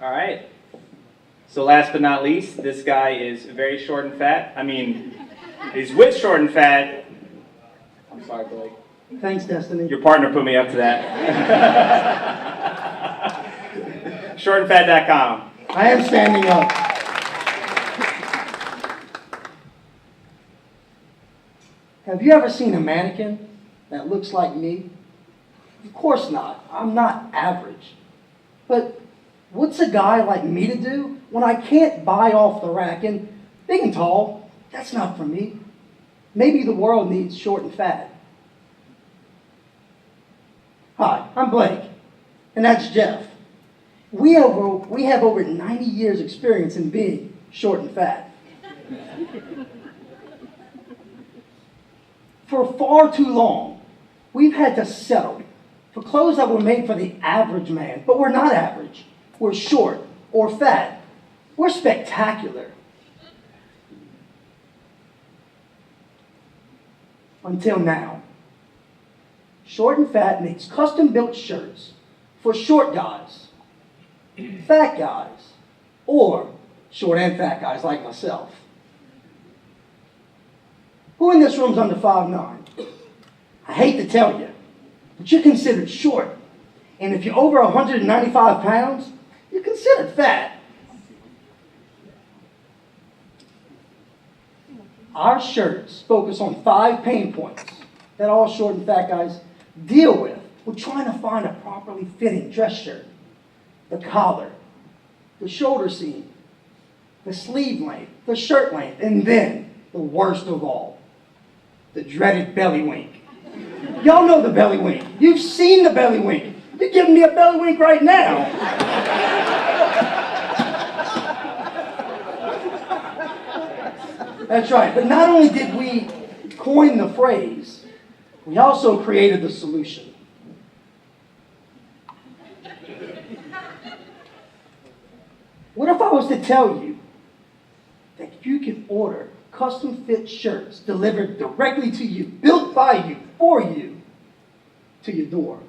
All right. So last but not least, this guy is very short and fat. I mean, he's with short and fat. I'm sorry, Blake. Thanks, Destiny. Your partner put me up to that. Shortandfat.com. I am standing up. Have you ever seen a mannequin that looks like me? Of course not. I'm not average. But what's a guy like me to do when I can't buy off the rack? And big and tall, that's not for me. Maybe the world needs short and fat. Hi, I'm Blake, and that's Jeff. We have over 90 years experience in being short and fat. For far too long, we've had to settle for clothes that were made for the average man, but we're not average. We're short or fat. We're spectacular. Until now. Short and Fat makes custom-built shirts for short guys, fat guys, or short and fat guys like myself. Who in this room's under 5'9"? I hate to tell you, but you're considered short. And if you're over 195 pounds, you're considered fat. Our shirts focus on 5 pain points that all short and fat guys deal with. We're trying to find a properly fitting dress shirt. The collar, the shoulder seam, the sleeve length, the shirt length, and then the worst of all, the dreaded belly wink. Y'all know the belly wink. You've seen the belly wink. You're giving me a belly wink right now. That's right. But not only did we coin the phrase, we also created the solution. What if I was to tell you that you can order custom fit shirts delivered directly to you, built by you, for you, to your door?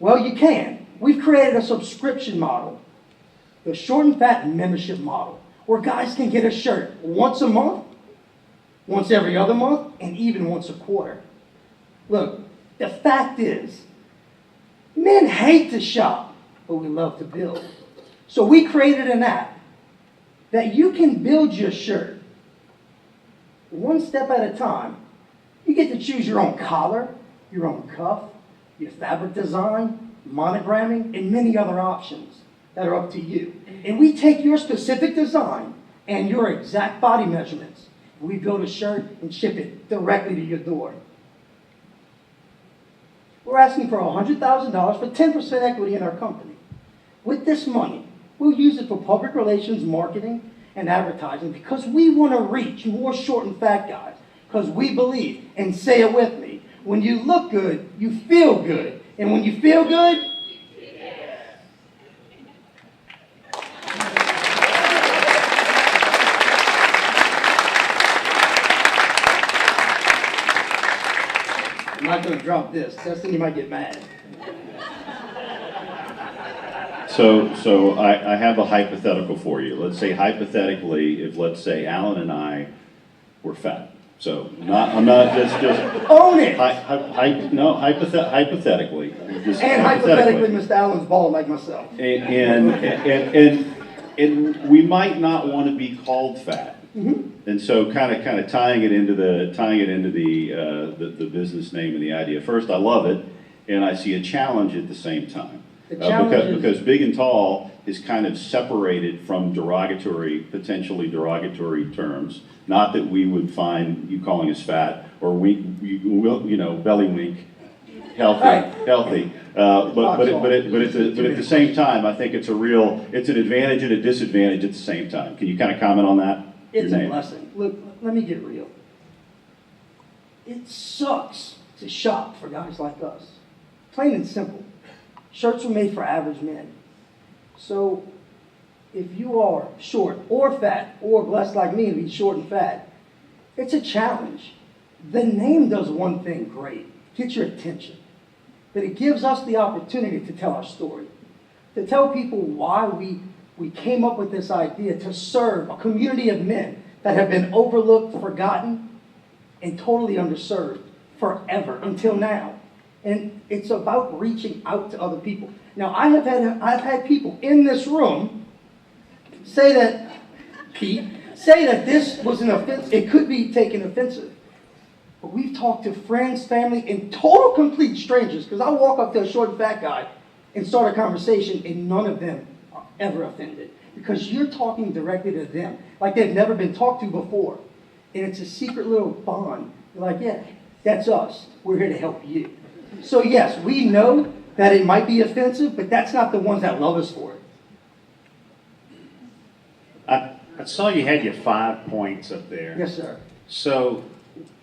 Well, you can. We've created a subscription model, the Short and Fat membership model, where guys can get a shirt once a month, once every other month, and even once a quarter. Look, the fact is, men hate to shop, but we love to build. So we created an app that you can build your shirt one step at a time. You get to choose your own collar, your own cuff, your fabric design, monogramming, and many other options that are up to you. And we take your specific design and your exact body measurements. We build a shirt and ship it directly to your door. We're asking for $100,000 for 10% equity in our company. With this money, we'll use it for public relations, marketing, and advertising because we want to reach more short and fat guys. Because we believe, and say it with me, when you look good, you feel good. And when you feel good, I'm not going to drop this. Destiny might get mad. So I have a hypothetical for you. Let's say hypothetically, if let's say Alan and I were fat. So I'm not just own it. Hypothetically. And hypothetically, Mr. Allen's bald like myself. And we might not want to be called fat. Mm-hmm. And so kind of tying it into the business name and the idea. First, I love it, and I see a challenge at the same time. Because big and tall is kind of separated from potentially derogatory terms. Not that we would find you calling us fat or belly wink, healthy. But at the same time, I think it's an advantage and a disadvantage at the same time. Can you kind of comment on that? It's a blessing. Look, let me get real. It sucks to shop for guys like us. Plain and simple. Shirts are made for average men. So if you are short or fat, or blessed like me to be short and fat, it's a challenge. The name does one thing great, get your attention. But it gives us the opportunity to tell our story. to tell people why we came up with this idea to serve a community of men that have been overlooked, forgotten, and totally underserved forever until now. And it's about reaching out to other people. Now, I've had people in this room say that, Pete, say that this was an offense, it could be taken offensive. But we've talked to friends, family, and total complete strangers, because I'll walk up to a short and fat guy and start a conversation, and none of them are ever offended. Because you're talking directly to them, like they've never been talked to before. And it's a secret little bond. You're like, yeah, that's us. We're here to help you. So yes, we know that it might be offensive, but that's not the ones that love us for it. I saw you had your 5 points up there. Yes, sir. So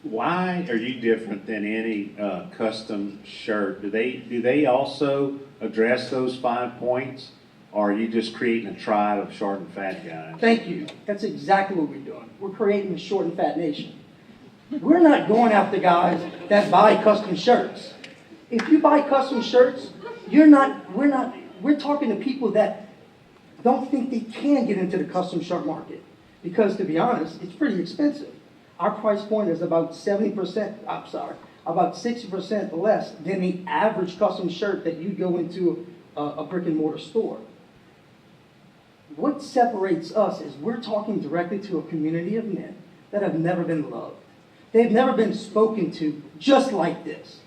why are you different than any custom shirt? Do they also address those 5 points? Or are you just creating a tribe of short and fat guys? Thank you. That's exactly what we're doing. We're creating a short and fat nation. We're not going after guys that buy custom shirts. If you buy custom shirts, we're talking to people that don't think they can get into the custom shirt market. Because to be honest, it's pretty expensive. Our price point is about 60% less than the average custom shirt that you go into a brick and mortar store. What separates us is we're talking directly to a community of men that have never been loved. They've never been spoken to just like this.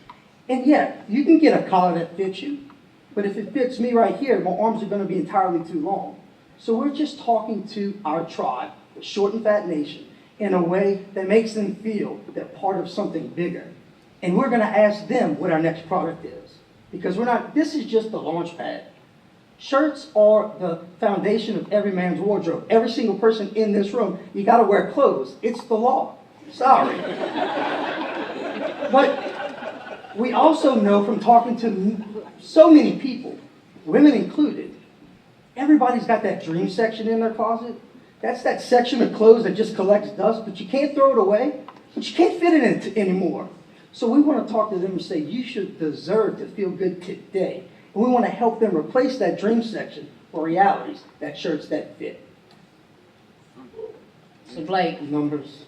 And yeah, you can get a collar that fits you, but if it fits me right here, my arms are going to be entirely too long. So we're just talking to our tribe, the short and fat nation, in a way that makes them feel they're part of something bigger. And we're going to ask them what our next product is. Because this is just the launch pad. Shirts are the foundation of every man's wardrobe. Every single person in this room, you got to wear clothes. It's the law. Sorry. But we also know from talking to so many people, women included, everybody's got that dream section in their closet. That's that section of clothes that just collects dust, but you can't throw it away, but you can't fit it in anymore. So we want to talk to them and say, you should deserve to feel good today. And we want to help them replace that dream section for realities, that shirts that fit. So Blake. Numbers.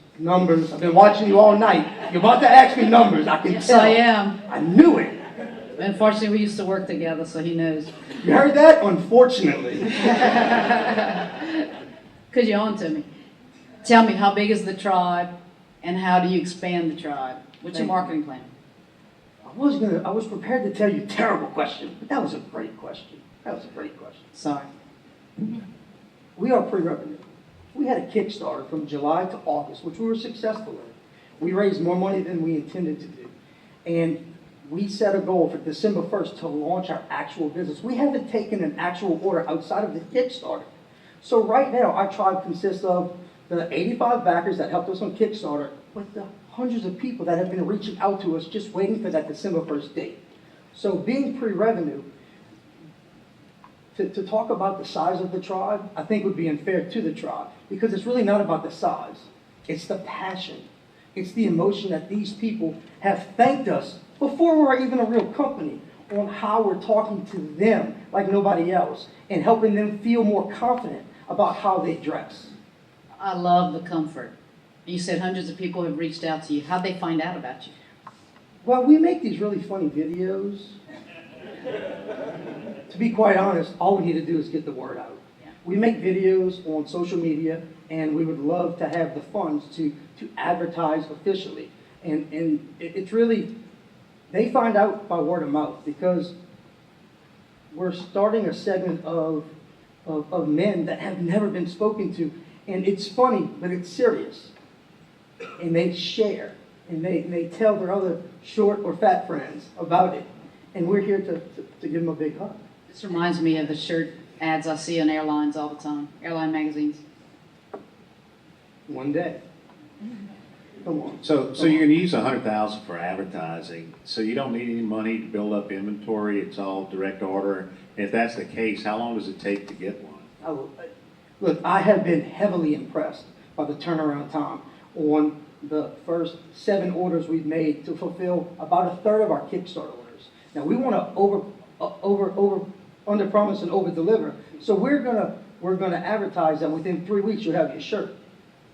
I've been watching you all night. You're about to ask me numbers. I can Yes, tell. I am. I knew it. Unfortunately, we used to work together, so he knows. You heard that? Unfortunately. Because you're on to me. Tell me, how big is the tribe, and how do you expand the tribe? What's your marketing plan? I was prepared to tell you terrible question, but that was a great question. Sorry. We are pre-revenue. We had a Kickstarter from July to August, which we were successful in. We raised more money than we intended to do. And we set a goal for December 1st to launch our actual business. We haven't taken an actual order outside of the Kickstarter. So right now, our tribe consists of the 85 backers that helped us on Kickstarter, but the hundreds of people that have been reaching out to us just waiting for that December 1st date. So being pre-revenue, to talk about the size of the tribe, I think would be unfair to the tribe, because it's really not about the size. It's the passion. It's the emotion that these people have thanked us before we're even a real company on how we're talking to them like nobody else and helping them feel more confident about how they dress. I love the comfort. You said hundreds of people have reached out to you. How'd they find out about you? Well, we make these really funny videos. To be quite honest, all we need to do is get the word out. Yeah. We make videos on social media, and we would love to have the funds to advertise officially. And it's really, they find out by word of mouth, because we're starting a segment of men that have never been spoken to. And it's funny, but it's serious. And they share, and they tell their other short or fat friends about it. And we're here to give them a big hug. This reminds me of the shirt ads I see on airlines all the time, airline magazines. One day. Come on. So you're going to use $100,000 for advertising. So you don't need any money to build up inventory. It's all direct order. If that's the case, how long does it take to get one? Look, I have been heavily impressed by the turnaround time on the first 7 orders we've made to fulfill about a third of our Kickstarter orders. Now we want to under promise and over deliver. So we're gonna advertise that within 3 weeks you'll have your shirt.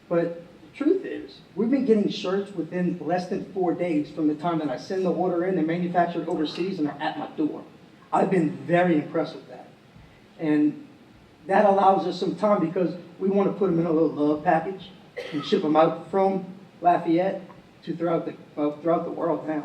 But the truth is, we've been getting shirts within less than 4 days from the time that I send the order in, they're manufactured overseas and they're at my door. I've been very impressed with that. And that allows us some time because we want to put them in a little love package and ship them out from Lafayette to throughout the world now.